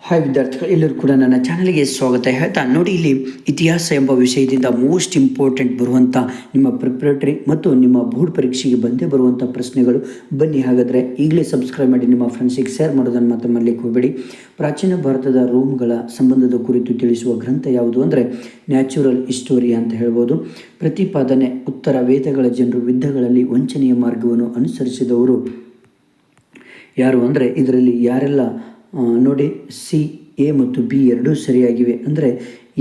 Hi ವಿದ್ಯಾರ್ಥಿಗಳು, ಎಲ್ಲರೂ ಕೂಡ ನನ್ನ ಚಾನಲ್ಗೆ ಸ್ವಾಗತ ಹೇಳ್ತಾ ನೋಡಿ. ಇಲ್ಲಿ ಇತಿಹಾಸ ಎಂಬ ವಿಷಯದಿಂದ ಮೋಸ್ಟ್ ಇಂಪಾರ್ಟೆಂಟ್ ಬರುವಂಥ ನಿಮ್ಮ ಪ್ರಿಪ್ರೇಟರಿ ಮತ್ತು ನಿಮ್ಮ ಬೋರ್ಡ್ ಪರೀಕ್ಷೆಗೆ ಬಂದೇ ಬರುವಂಥ ಪ್ರಶ್ನೆಗಳು. ಬನ್ನಿ, ಹಾಗಾದರೆ ಈಗಲೇ ಸಬ್ಸ್ಕ್ರೈಬ್ ಮಾಡಿ ನಿಮ್ಮ ಫ್ರೆಂಡ್ಸಿಗೆ ಶೇರ್ ಮಾಡೋದನ್ನು ಮಾತ್ರ ಮಾಡಲಿಕ್ಕೆ ಹೋಗಬೇಡಿ. ಪ್ರಾಚೀನ ಭಾರತದ ರೋಮ್ಗಳ ಸಂಬಂಧದ ಕುರಿತು ತಿಳಿಸುವ ಗ್ರಂಥ ಯಾವುದು ಅಂದರೆ ನ್ಯಾಚುರಲ್ ಹಿಸ್ಟೋರಿ ಅಂತ ಹೇಳ್ಬೋದು. ಪ್ರತಿಪಾದನೆ: ಉತ್ತರ ವೇದಗಳ ಜನರು ಯುದ್ಧಗಳಲ್ಲಿ ವಂಚನೆಯ ಮಾರ್ಗವನ್ನು ಅನುಸರಿಸಿದವರು ಯಾರು ಅಂದರೆ ಇದರಲ್ಲಿ ಯಾರೆಲ್ಲ ನೋಡಿ, ಸಿ, ಎ ಮತ್ತು ಬಿ ಎರಡೂ ಸರಿಯಾಗಿವೆ. ಅಂದರೆ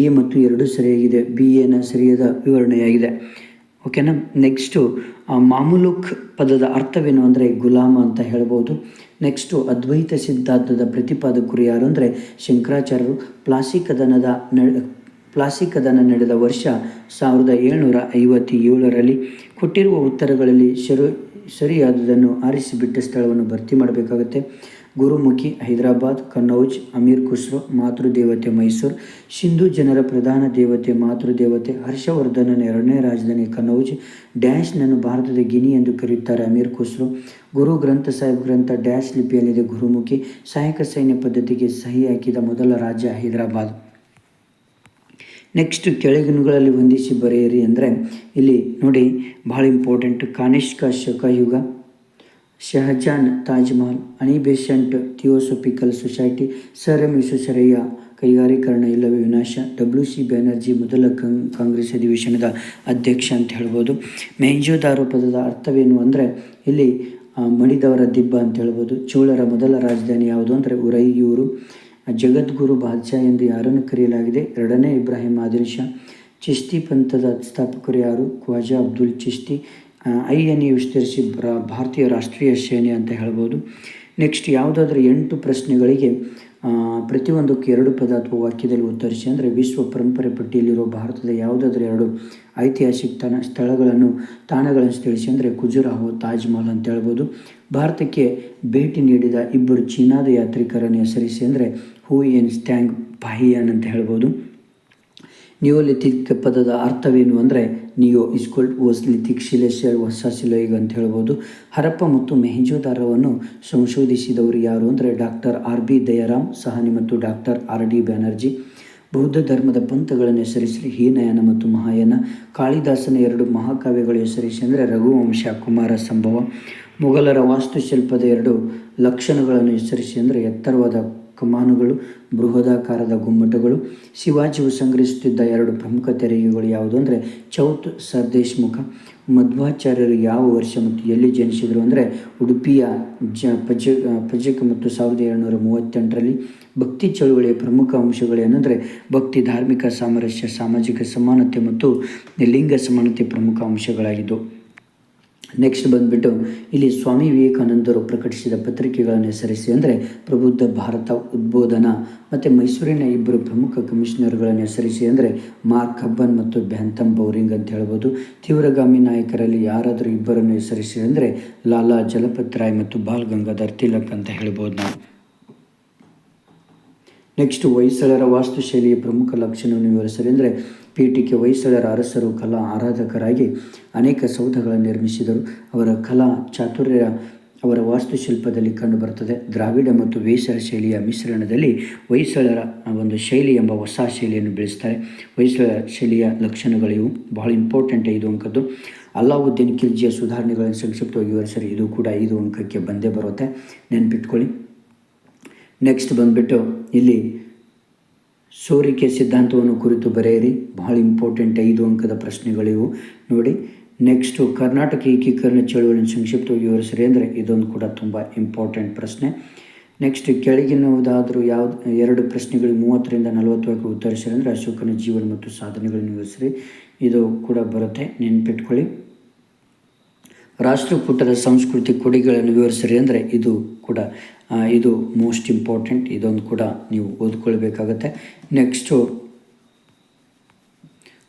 ಎ ಮತ್ತು ಎರಡು ಸರಿಯಾಗಿದೆ, ಬಿ ಎನ ಸರಿಯಾದ ವಿವರಣೆಯಾಗಿದೆ. ಓಕೆನಾ. ನೆಕ್ಸ್ಟು ಮಾಮುಲುಕ್ ಪದದ ಅರ್ಥವೇನು ಅಂದರೆ ಗುಲಾಮ ಅಂತ ಹೇಳ್ಬೋದು. ನೆಕ್ಸ್ಟು ಅದ್ವೈತ ಸಿದ್ಧಾಂತದ ಪ್ರತಿಪಾದಕರು ಯಾರು ಅಂದರೆ ಶಂಕರಾಚಾರ್ಯರು. ಪ್ಲಾಸಿ ಕದನ ನಡೆದ ವರ್ಷ 1757ರಲ್ಲಿ. ಕೊಟ್ಟಿರುವ ಉತ್ತರಗಳಲ್ಲಿ ಸರಿಯಾದುದನ್ನು ಆರಿಸಿಬಿಟ್ಟ ಸ್ಥಳವನ್ನು ಭರ್ತಿ ಮಾಡಬೇಕಾಗುತ್ತೆ. ಗುರುಮುಖಿ ಹೈದರಾಬಾದ್, ಕನ್ನೌಜ್ ಅಮೀರ್ ಖುಸ್ರೋ, ಮಾತೃದೇವತೆ ಮೈಸೂರು. ಸಿಂಧೂ ಜನರ ಪ್ರಧಾನ ದೇವತೆ ಮಾತೃದೇವತೆ. ಹರ್ಷವರ್ಧನನ ಎರಡನೇ ರಾಜಧಾನಿ ಕನ್ನೌಜ್. ಡ್ಯಾಶ್ನನ್ನು ಭಾರತದ ಗಿನಿ ಎಂದು ಕರೆಯುತ್ತಾರೆ ಅಮೀರ್ ಖುಸ್ರೋ. ಗುರು ಗ್ರಂಥ ಸಾಹಿಬ್ ಗ್ರಂಥ ಡ್ಯಾಶ್ ಲಿಪಿಯಲ್ಲಿದೆ ಗುರುಮುಖಿ. ಸಹಾಯಕ ಸೈನ್ಯ ಪದ್ಧತಿಗೆ ಸಹಿ ಹಾಕಿದ ಮೊದಲ ರಾಜ್ಯ ಹೈದರಾಬಾದ್. ನೆಕ್ಸ್ಟ್ ಕೆಳಗಿನಗಳಲ್ಲಿ ಹೊಂದಿಸಿ ಬರೆಯಿರಿ ಅಂದರೆ ಇಲ್ಲಿ ನೋಡಿ, ಬಹಳ ಇಂಪಾರ್ಟೆಂಟ್. ಕಾನಿಷ್ಕ ಶಕಯುಗ, Shahjahan Taj Mahal, Annie Besant theosophical society, sir M Visvesvaraya ಕೈಗಾರೀಕರಣ ಇಲ್ಲವೇ ವಿನಾಶ, WC ಬ್ಯಾನರ್ಜಿ ಮೊದಲ ಕಾಂಗ್ರೆಸ್ ಅಧಿವೇಶನದ ಅಧ್ಯಕ್ಷ ಅಂತ ಹೇಳ್ಬೋದು. ಮೆಹೆಂಜೋದಾರೋ ಪದದ ಅರ್ಥವೇನು ಅಂದರೆ ಇಲ್ಲಿ ಮಡಿದವರ ದಿಬ್ಬ ಅಂತ ಹೇಳ್ಬೋದು. ಚೋಳರ ಮೊದಲ ರಾಜಧಾನಿ ಯಾವುದು ಅಂದರೆ ಉರೈಯೂರು. ಜಗದ್ಗುರು ಬಾದ್ಶಾ ಎಂದು ಯಾರನ್ನು ಕರೆಯಲಾಗಿದೆ? ಎರಡನೇ ಇಬ್ರಾಹಿಂ ಆದಿಲ್ ಶಾ. ಚಿಸ್ತಿ ಪಂಥದ ಸ್ಥಾಪಕರು ಯಾರು? ಖ್ವಾಜಾ ಅಬ್ದುಲ್ ಚಿಸ್ತಿ. ಐ ವಿಸ್ತರಿಸಿ ಭಾರತೀಯ ರಾಷ್ಟ್ರೀಯ ಸೇನೆ ಅಂತ ಹೇಳ್ಬೋದು. ನೆಕ್ಸ್ಟ್ ಯಾವುದಾದ್ರೂ 8 ಪ್ರಶ್ನೆಗಳಿಗೆ ಪ್ರತಿಯೊಂದಕ್ಕೆ 2 ಪದ ಅಥವಾ ವಾಕ್ಯದಲ್ಲಿ ಉತ್ತರಿಸಿ. ಅಂದರೆ ವಿಶ್ವ ಪರಂಪರೆ ಪಟ್ಟಿಯಲ್ಲಿರುವ ಭಾರತದ ಯಾವುದಾದ್ರೂ 2 ಐತಿಹಾಸಿಕ ತಾಣಗಳನ್ನು ತಿಳಿಸಿ. ಅಂದರೆ ಖಜುರಾಹೋ, ತಾಜ್ ಮಹಲ್ ಅಂತ ಹೇಳ್ಬೋದು. ಭಾರತಕ್ಕೆ ಭೇಟಿ ನೀಡಿದ 2 ಚೀನಾದ ಯಾತ್ರಿಕರನ್ನು ಹೆಸರಿಸಿ. ಅಂದರೆ ಹುಯೆನ್ ಸ್ಟ್ಯಾಂಗ್, ಬಾಹಿಯಾನ್ ಅಂತ ಹೇಳ್ಬೋದು. ನಿಯೋಲಿಥಿಕ್ ಪದದ ಅರ್ಥವೇನು ಅಂದರೆ ನಿಯೋ ಓಸ್ ಲಿಥಿಕ್, ಹೊಸ ಶಿಲಾಯುಗ ಅಂತ ಹೇಳ್ಬೋದು. ಹರಪ್ಪ ಮತ್ತು ಮೆಹೆಂಜೋದಾರೋವನ್ನು ಸಂಶೋಧಿಸಿದವರು ಯಾರು ಅಂದರೆ ಡಾಕ್ಟರ್ R.B. ದಯಾರಾಮ್ ಸಹಾನಿ ಮತ್ತು ಡಾಕ್ಟರ್ R.D. ಬ್ಯಾನರ್ಜಿ. ಬೌದ್ಧ ಧರ್ಮದ ಪಂಥಗಳನ್ನು ಹೆಸರಿಸಿ. ಹೀನಯಾನ ಮತ್ತು ಮಹಾಯಾನ. ಕಾಳಿದಾಸನ 2 ಮಹಾಕಾವ್ಯಗಳು ಹೆಸರಿಸಿ. ಅಂದರೆ ರಘುವಂಶ, ಕುಮಾರ ಸಂಭವ. ಮೊಘಲರ ವಾಸ್ತುಶಿಲ್ಪದ 2 ಲಕ್ಷಣಗಳನ್ನು ಹೆಸರಿಸಿ. ಅಂದರೆ ಎತ್ತರವಾದ ಕಮಾನುಗಳು, ಬೃಹದಾಕಾರದ ಗುಮ್ಮಟಗಳು. ಶಿವಾಜಿಯು ಸಂಗ್ರಹಿಸುತ್ತಿದ್ದ 2 ಪ್ರಮುಖ ತೆರಿಗೆಗಳು ಯಾವುದು ಅಂದರೆ ಚೌತ್, ಸರ್ದೇಶ್ ಮುಖ. ಮಧ್ವಾಚಾರ್ಯರು ಯಾವ ವರ್ಷ ಮತ್ತು ಎಲ್ಲಿ ಜನಿಸಿದರು ಅಂದರೆ ಉಡುಪಿಯ ಪಜಕ ಮತ್ತು 1738ರಲ್ಲಿ. ಭಕ್ತಿ ಚಳುವಳಿಯ ಪ್ರಮುಖ ಅಂಶಗಳೇನೆಂದರೆ ಭಕ್ತಿ, ಧಾರ್ಮಿಕ ಸಾಮರಸ್ಯ, ಸಾಮಾಜಿಕ ಸಮಾನತೆ ಮತ್ತು ಲಿಂಗ ಸಮಾನತೆ ಪ್ರಮುಖ ಅಂಶಗಳಾಗಿದ್ದವು. ನೆಕ್ಸ್ಟ್ ಬಂದುಬಿಟ್ಟು ಇಲ್ಲಿ ಸ್ವಾಮಿ ವಿವೇಕಾನಂದರು ಪ್ರಕಟಿಸಿದ ಪತ್ರಿಕೆಗಳನ್ನು ಹೆಸರಿಸಿ. ಅಂದರೆ ಪ್ರಬುದ್ಧ ಭಾರತ, ಉದ್ಬೋಧನಾ. ಮತ್ತು ಮೈಸೂರಿನ 2 ಪ್ರಮುಖ ಕಮಿಷನರ್ಗಳನ್ನು ಹೆಸರಿಸಿ. ಅಂದರೆ ಮಾರ್ಕ್ ಹಬ್ಬನ್ ಮತ್ತು ಬ್ಯಾಂಥಮ್ ಬೌರಿಂಗ್ ಅಂತ ಹೇಳ್ಬೋದು. ತೀವ್ರಗಾಮಿ ನಾಯಕರಲ್ಲಿ ಯಾರಾದರೂ 2 ಹೆಸರಿಸಿ. ಅಂದರೆ ಲಾಲಾ ಲಜಪತ್ ರಾಯ್ ಮತ್ತು ಬಾಲ್ ಗಂಗಾಧರ್ ತಿಲಕ್ ಅಂತ ಹೇಳ್ಬೋದು ನಾವು. ನೆಕ್ಸ್ಟ್ ಹೊಯ್ಸಳರ ವಾಸ್ತುಶೈಲಿಯ ಪ್ರಮುಖ ಲಕ್ಷಣವನ್ನು ವಿವರಿಸಲಿ. ಅಂದರೆ ಪೀಠಿಕೆ. ಹೊಯ್ಸಳರ ಅರಸರು ಕಲಾ ಆರಾಧಕರಾಗಿ ಅನೇಕ ಸೌಧಗಳನ್ನು ನಿರ್ಮಿಸಿದರು. ಅವರ ಕಲಾ ಚಾತುರ್ಯ ಅವರ ವಾಸ್ತುಶಿಲ್ಪದಲ್ಲಿ ಕಂಡುಬರುತ್ತದೆ. ದ್ರಾವಿಡ ಮತ್ತು ಹೊಯ್ಸಳ ಶೈಲಿಯ ಮಿಶ್ರಣದಲ್ಲಿ ಹೊಯ್ಸಳರ ಒಂದು ಶೈಲಿ ಎಂಬ ಹೊಸ ಶೈಲಿಯನ್ನು ಬೆಳೆಸ್ತಾರೆ. ಹೊಯ್ಸಳ ಶೈಲಿಯ ಲಕ್ಷಣಗಳು ಇವು, ಬಹಳ ಇಂಪಾರ್ಟೆಂಟ್ 5 ಅಂಕದ್ದು. ಅಲ್ಲಾವುದ್ದೀನ್ ಖಿಲ್ಜಿಯ ಸುಧಾರಣೆಗಳನ್ನು ಸಂಕ್ಷಿಪ್ತವಾಗಿ ವಿವರಿಸಲಿ. ಇದು ಕೂಡ 5 ಅಂಕಕ್ಕೆ ಬಂದೇ ಬರುತ್ತೆ, ನೆನ್ಪಿಟ್ಕೊಳ್ಳಿ. ನೆಕ್ಸ್ಟ್ ಬಂದುಬಿಟ್ಟು ಇಲ್ಲಿ ಸೋರಿಕೆ ಸಿದ್ಧಾಂತವನ್ನು ಕುರಿತು ಬರೆಯಿರಿ. ಬಹಳ ಇಂಪಾರ್ಟೆಂಟ್ 5 ಅಂಕದ ಪ್ರಶ್ನೆಗಳಿವು ನೋಡಿ. ನೆಕ್ಸ್ಟು ಕರ್ನಾಟಕ ಏಕೀಕರಣ ಚಳುವಳಿಯನ್ನು ಸಂಕ್ಷಿಪ್ತವಾಗಿ ವಿವರಿಸಿರಿ. ಅಂದರೆ ಇದೊಂದು ಕೂಡ ತುಂಬ ಇಂಪಾರ್ಟೆಂಟ್ ಪ್ರಶ್ನೆ. ನೆಕ್ಸ್ಟ್ ಕೆಳಗಿನವುದಾದರೂ 2 ಪ್ರಶ್ನೆಗಳಿಗೆ 30ರಿಂದ 40 ವಾಕ್ಯ ಉತ್ತರಿಸಿರಿ. ಅಂದರೆ ಅಶೋಕನ ಜೀವನ ಮತ್ತು ಸಾಧನೆಗಳನ್ನು ವಿವರಿಸಿರಿ. ಇದು ಕೂಡ ಬರುತ್ತೆ, ನೆನ್ಪಿಟ್ಕೊಳ್ಳಿ. ರಾಷ್ಟ್ರಕೂಟರ ಸಂಸ್ಕೃತಿ ಕೊಡುಗೆಗಳನ್ನು ವಿವರಿಸಿರಿ. ಅಂದರೆ ಇದು ಕೂಡ ಇದು ಮೋಸ್ಟ್ ಇಂಪಾರ್ಟೆಂಟ್, ಇದೊಂದು ಕೂಡ ನೀವು ಓದ್ಕೊಳ್ಬೇಕಾಗತ್ತೆ. ನೆಕ್ಸ್ಟು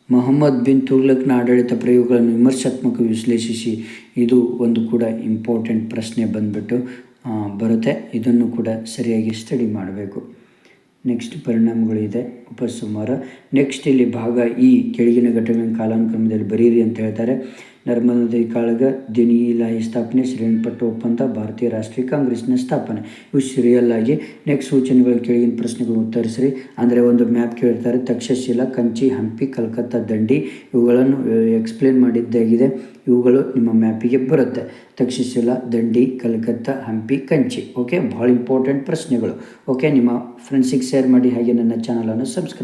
ಮೊಹಮ್ಮದ್ ಬಿನ್ ತುಗ್ಲಕ್ನ ಆಡಳಿತ ಪ್ರಯೋಗಗಳನ್ನು ವಿಮರ್ಶಾತ್ಮಕ ವಿಶ್ಲೇಷಿಸಿ. ಇದು ಒಂದು ಕೂಡ ಇಂಪಾರ್ಟೆಂಟ್ ಪ್ರಶ್ನೆ ಬಂದುಬಿಟ್ಟು ಬರುತ್ತೆ. ಇದನ್ನು ಕೂಡ ಸರಿಯಾಗಿ ಸ್ಟಡಿ ಮಾಡಬೇಕು. ನೆಕ್ಸ್ಟ್ ಪರಿಣಾಮಗಳು ಇದೆ, ಉಪಸಂಹಾರ. ನೆಕ್ಸ್ಟ್ ಇಲ್ಲಿ ಭಾಗ ಈ ಕೆಳಗಿನ ಘಟನೆಗಳನ್ನು ಕಾಲಾನುಕ್ರಮದಲ್ಲಿ ಬರೀರಿ ಅಂತ ಹೇಳ್ತಾರೆ. ನರ್ಮದಾ ನದಿ ಕಾಳಗ, ದಿನಿ ಇಲಾಹಿ ಸ್ಥಾಪನೆ, ಶ್ರೀರಂಗಪಟ್ಟಣ ಒಪ್ಪಂದ, ಭಾರತೀಯ ರಾಷ್ಟ್ರೀಯ ಕಾಂಗ್ರೆಸ್ನ ಸ್ಥಾಪನೆ. ಇವು ರಿಯಲ್ ಆಗಿ. ನೆಕ್ಸ್ಟ್ ಸೂಚನೆಗಳು ಕೆಳಗಿನ ಪ್ರಶ್ನೆಗಳು ಉತ್ತರಿಸ್ರಿ. ಅಂದರೆ ಒಂದು ಮ್ಯಾಪ್ ಕೇಳ್ತಾರೆ. ತಕ್ಷಶಿಲಾ, ಕಂಚಿ, ಹಂಪಿ, ಕಲ್ಕತ್ತಾ, ದಂಡಿ ಇವುಗಳನ್ನು ಎಕ್ಸ್ಪ್ಲೇನ್ ಮಾಡಿದ್ದಾಗಿದೆ. ಇವುಗಳು ನಿಮ್ಮ ಮ್ಯಾಪಿಗೆ ಬರುತ್ತೆ. ತಕ್ಷಶಿಲಾ, ದಂಡಿ, ಕಲ್ಕತ್ತಾ, ಹಂಪಿ, ಕಂಚಿ. ಓಕೆ, ಭಾಳ ಇಂಪಾರ್ಟೆಂಟ್ ಪ್ರಶ್ನೆಗಳು. ಓಕೆ, ನಿಮ್ಮ ಫ್ರೆಂಡ್ಸಿಗೆ ಶೇರ್ ಮಾಡಿ, ಹಾಗೆ ನನ್ನ ಚಾನಲನ್ನು ಸಬ್ಸ್ಕ್ರೈಬ್